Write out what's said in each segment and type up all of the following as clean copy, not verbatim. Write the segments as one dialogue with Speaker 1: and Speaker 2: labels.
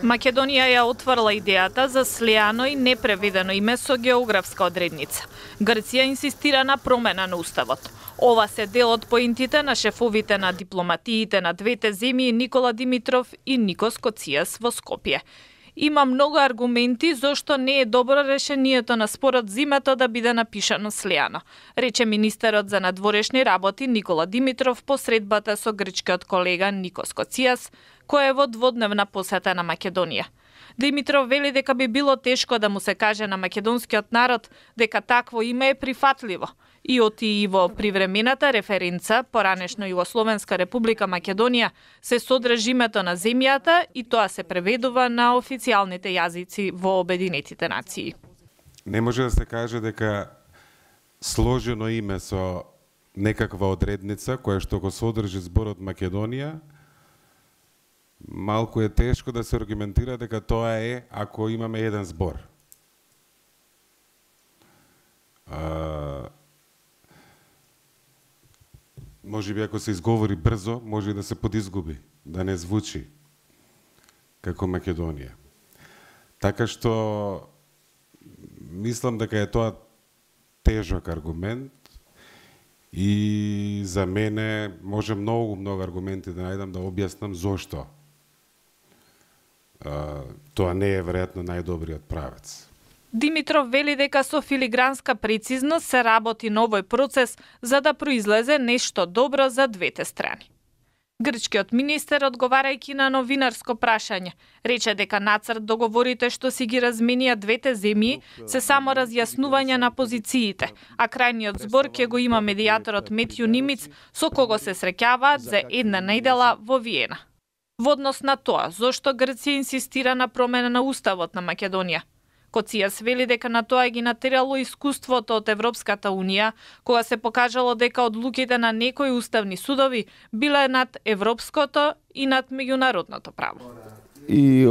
Speaker 1: Македонија ја отворила идејата за слеано и непреведено име со географска одредница. Грција инсистира на промена на уставот. Ова се дел од поинтите на шефовите на дипломатиите на двете земји Никола Димитров и Никос Коцијас во Скопје. Има многу аргументи зошто не е добро решението на спорот за името да биде напишано слеано, рече министерот за надворешни работи Никола Димитров по средбата со грчкиот колега Никос Коцијас, кој е во дводневна посета на Македонија. Димитров вели дека би било тешко да му се каже на македонскиот народ дека такво име е прифатливо и оти во привремената референца поранешно Југословенска република Македонија се содржи името на земјата и тоа се преведува на официјалните јазици во Обединетите нации.
Speaker 2: Не може да се каже дека сложено име со некаква одредница која што го содржи зборот Македонија, малку е тешко да се аргументира дека тоа е ако имаме еден збор. Може би ако се изговори брзо, може да се подизгуби, да не звучи како Македонија. Така што мислам дека е тоа тежок аргумент и за мене може многу аргументи да најдам да објаснам зошто тоа не е веројатно најдобриот правец.
Speaker 1: Димитров вели дека со филигранска прецизност се работи на овој процес за да произлезе нешто добро за двете страни. Грчкиот министер, одговарајќи на новинарско прашање, рече дека нацрт договорите што си ги разменија двете земји се само разјаснување на позициите, а крајниот збор ќе го има медијаторот Метју Нимиц со кого се среќаваат за една недела во Виена. Во однос на тоа, зошто Грција инсистира на промена на уставот на Македонија? Коцијас вели дека на тоа ги натерало искуството од Европската Унија, кога се покажало дека одлуките на некои уставни судови биле над европското и над меѓународното право.
Speaker 3: И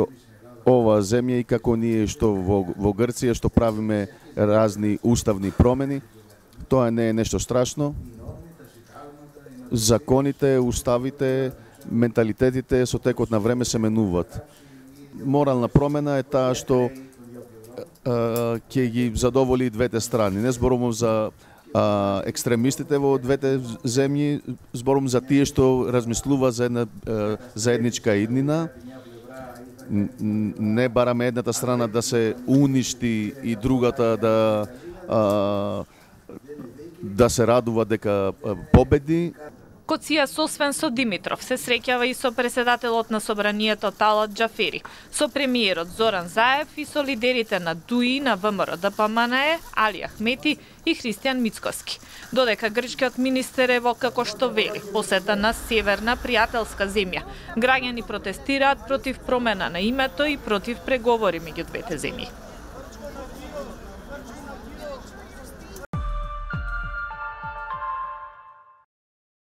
Speaker 3: ова земја и како ние што во Грција што правиме разни уставни промени, тоа не е нешто страшно. Законите, уставите, менталитетите со текот на време се менуваат. Морална промена е таа што ќе ги задоволи двете страни. Не зборувам за екстремистите во двете земји, зборувам за тие што размислува за една заедничка иднина. Не бараме едната страна да се уништи и другата да се радува дека победи.
Speaker 1: Коцијас освен со Димитров се среќава и со председателот на собранието Талат Џафери, со премиерот Зоран Заев и со лидерите на ДУИ, на ВМРО-ДПМНЕ, Али Ахмети и Христијан Мицкоски. Додека грчкиот министер е во, како што вели, посета на северна пријателска земја. Граѓани протестираат против промена на името и против преговори меѓу двете земји.